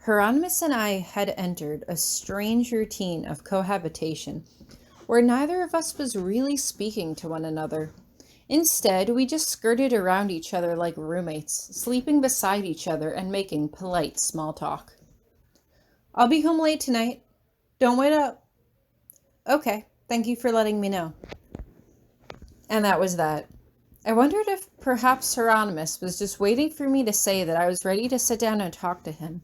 Hieronymus and I had entered a strange routine of cohabitation, where neither of us was really speaking to one another. Instead, we just skirted around each other like roommates, sleeping beside each other and making polite small talk. "I'll be home late tonight. Don't wait up." "Okay, thank you for letting me know." And that was that. I wondered if perhaps Hieronymus was just waiting for me to say that I was ready to sit down and talk to him.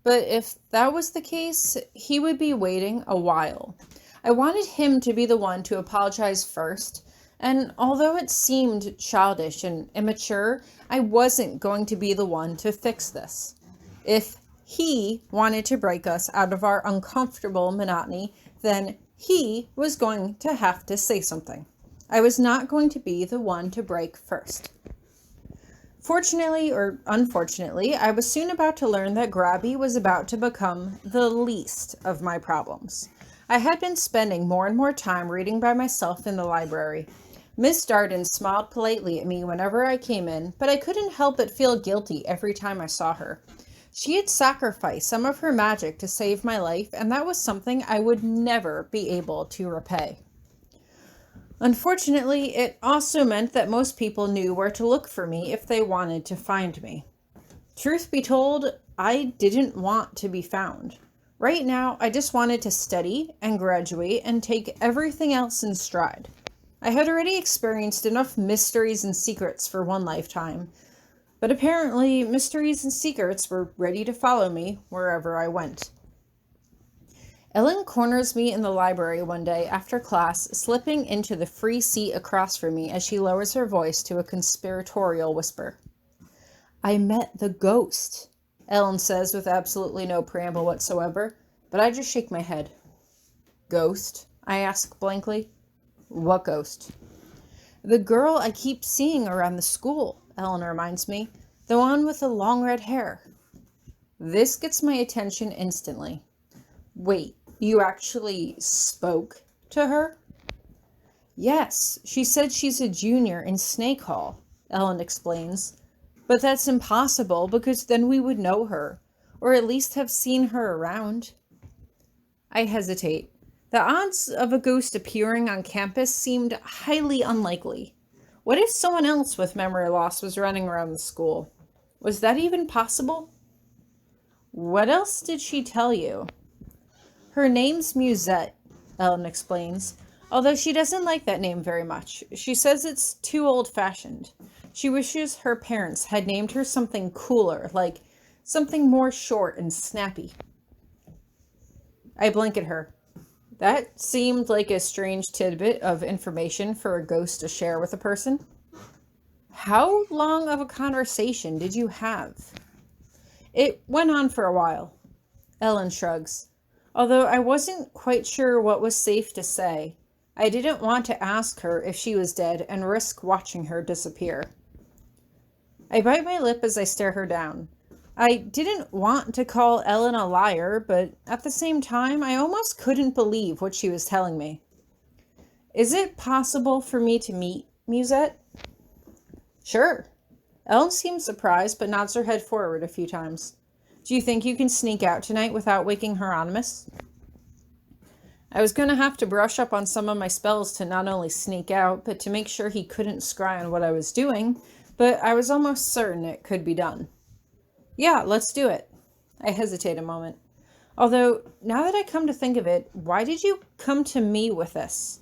But if that was the case, he would be waiting a while. I wanted him to be the one to apologize first, and although it seemed childish and immature, I wasn't going to be the one to fix this. If he wanted to break us out of our uncomfortable monotony, then he was going to have to say something. I was not going to be the one to break first. Fortunately or unfortunately, I was soon about to learn that Grabby was about to become the least of my problems. I had been spending more and more time reading by myself in the library. Miss Darden smiled politely at me whenever I came in, but I couldn't help but feel guilty every time I saw her. She had sacrificed some of her magic to save my life, and that was something I would never be able to repay. Unfortunately, it also meant that most people knew where to look for me if they wanted to find me. Truth be told, I didn't want to be found. Right now, I just wanted to study and graduate and take everything else in stride. I had already experienced enough mysteries and secrets for one lifetime, but apparently mysteries and secrets were ready to follow me wherever I went. Ellen corners me in the library one day after class, slipping into the free seat across from me as she lowers her voice to a conspiratorial whisper. "I met the ghost," Ellen says with absolutely no preamble whatsoever, but I just shake my head. "Ghost?" I ask blankly. "What ghost?" "The girl I keep seeing around the school," Ellen reminds me. "The one with the long red hair." This gets my attention instantly. "Wait, you actually spoke to her?" "Yes, she said she's a junior in Snake Hall," Ellen explains. "But that's impossible because then we would know her, or at least have seen her around." I hesitate. The odds of a ghost appearing on campus seemed highly unlikely. What if someone else with memory loss was running around the school? Was that even possible? "What else did she tell you?" "Her name's Musette," Ellen explains, although she doesn't like that name very much. She says it's too old-fashioned. She wishes her parents had named her something cooler, like something more short and snappy. I blink at her. That seemed like a strange tidbit of information for a ghost to share with a person. "How long of a conversation did you have?" "It went on for a while." Ellen shrugs. Although I wasn't quite sure what was safe to say, I didn't want to ask her if she was dead and risk watching her disappear. I bite my lip as I stare her down. I didn't want to call Ellen a liar, but at the same time, I almost couldn't believe what she was telling me. "Is it possible for me to meet Musette?" "Sure." Ellen seems surprised, but nods her head forward a few times. "Do you think you can sneak out tonight without waking Hieronymus?" I was going to have to brush up on some of my spells to not only sneak out, but to make sure he couldn't scry on what I was doing, but I was almost certain it could be done. "Yeah, let's do it." I hesitate a moment. Although, now that I come to think of it, why did you come to me with this?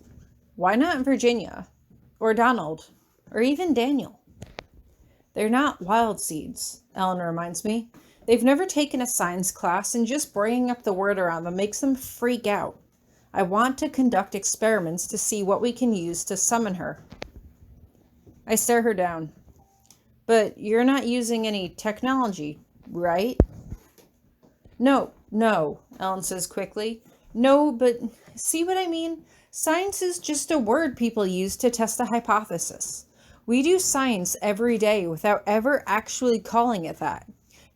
Why not Virginia? Or Donald? Or even Daniel? "They're not wild seeds," Ellen reminds me. "They've never taken a science class, and just bringing up the word around them makes them freak out. I want to conduct experiments to see what we can use to summon her." I stare her down. "But you're not using any technology, right?" No, Ellen says quickly. "No, but see what I mean? Science is just a word people use to test a hypothesis. We do science every day without ever actually calling it that.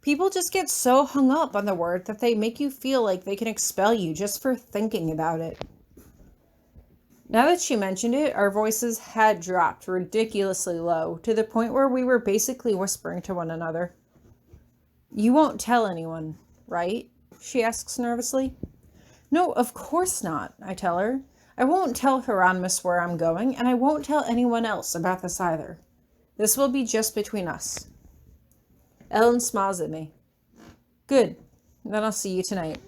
People just get so hung up on the word that they make you feel like they can expel you just for thinking about it." Now that she mentioned it, our voices had dropped ridiculously low, to the point where we were basically whispering to one another. "You won't tell anyone, right? She asks nervously. No, of course not, I tell her. I won't tell Hieronymous where I'm going, and I won't tell anyone else about this either. This will be just between us. Ellen smiles at me. Good. Then I'll see you tonight.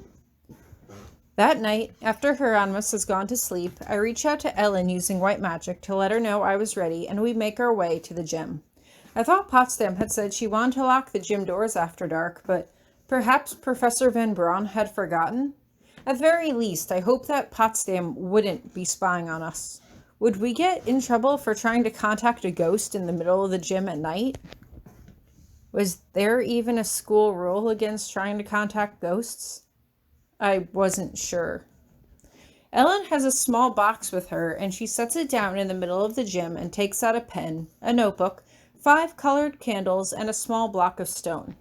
That night, after Hieronymous has gone to sleep, I reach out to Ellen using white magic to let her know I was ready, and we make our way to the gym. I thought Potsdam had said she wanted to lock the gym doors after dark, but perhaps Professor Van Braun had forgotten? At the very least, I hope that Potsdam wouldn't be spying on us. Would we get in trouble for trying to contact a ghost in the middle of the gym at night? Was there even a school rule against trying to contact ghosts? I wasn't sure. Ellen has a small box with her, and she sets it down in the middle of the gym and takes out a pen, a notebook, 5 colored candles, and a small block of stone.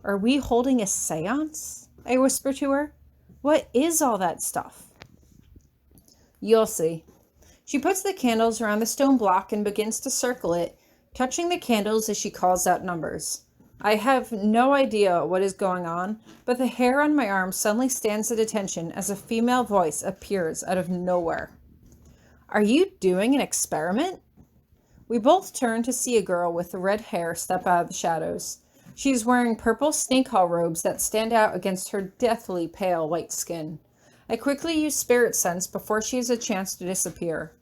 Are we holding a seance? I whisper to her. What is all that stuff? You'll see. She puts the candles around the stone block and begins to circle it, touching the candles as she calls out numbers. I have no idea what is going on, but the hair on my arm suddenly stands at attention as a female voice appears out of nowhere. Are you doing an experiment? We both turn to see a girl with red hair step out of the shadows. She is wearing purple snake-hall robes that stand out against her deathly pale white skin. I quickly use spirit sense before she has a chance to disappear.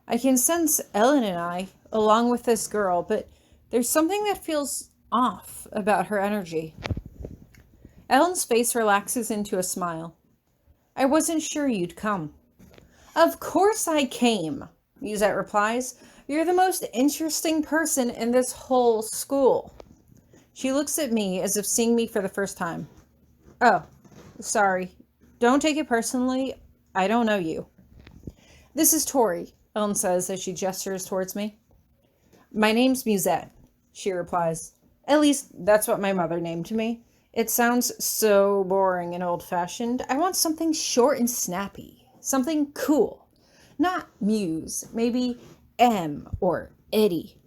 I can sense Ellen and I, along with this girl, but there's something that feels off about her energy. Ellen's face relaxes into a smile. I wasn't sure you'd come. Of course I came, Musette replies. You're the most interesting person in this whole school. She looks at me as if seeing me for the first time. Oh, sorry. Don't take it personally. I don't know you. This is Tori, Ellen says as she gestures towards me. My name's Musette, she replies. At least, that's what my mother named me. It sounds so boring and old-fashioned. I want something short and snappy. Something cool. Not Muse. Maybe M or Eddie.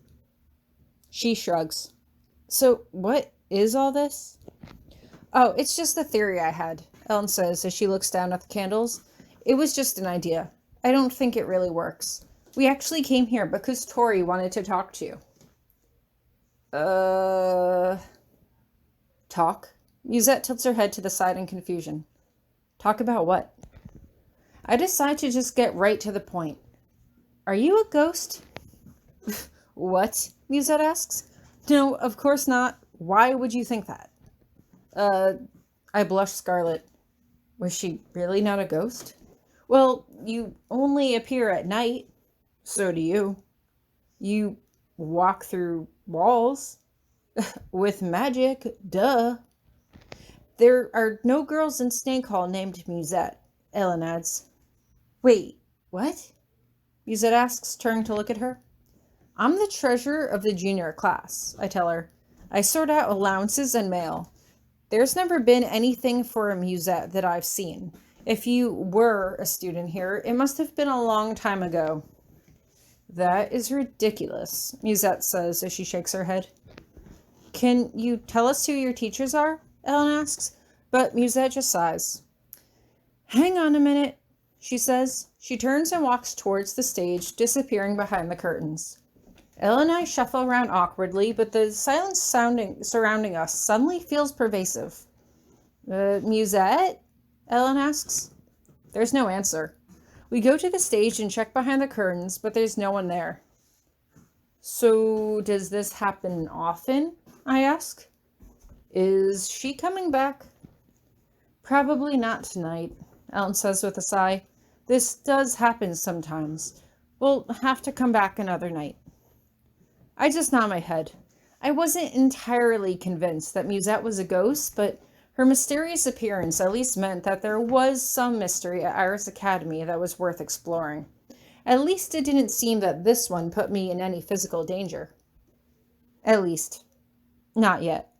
She shrugs. So, what is all this? Oh, it's just the theory I had, Ellen says as she looks down at the candles. It was just an idea. I don't think it really works. We actually came here because Tori wanted to talk to you. Talk? Musette tilts her head to the side in confusion. Talk about what? I decide to just get right to the point. Are you a ghost? What? Musette asks. No, of course not. Why would you think that? I blush scarlet. Was she really not a ghost? Well, you only appear at night. So do you. You walk through walls. With magic, duh. There are no girls in Snake Hall named Musette, Ellen adds. Wait, what? Musette asks, turning to look at her. I'm the treasurer of the junior class, I tell her. I sort out allowances and mail. There's never been anything for a Musette that I've seen. If you were a student here, it must have been a long time ago. That is ridiculous, Musette says as she shakes her head. Can you tell us who your teachers are? Ellen asks, but Musette just sighs. Hang on a minute, she says. She turns and walks towards the stage, disappearing behind the curtains. Ellen and I shuffle around awkwardly, but the silence surrounding us suddenly feels pervasive. Musette? Ellen asks. There's no answer. We go to the stage and check behind the curtains, but there's no one there. So, does this happen often? I ask. Is she coming back? Probably not tonight, Ellen says with a sigh. This does happen sometimes. We'll have to come back another night. I just nod my head. I wasn't entirely convinced that Musette was a ghost, but her mysterious appearance at least meant that there was some mystery at Iris Academy that was worth exploring. At least it didn't seem that this one put me in any physical danger. At least, not yet.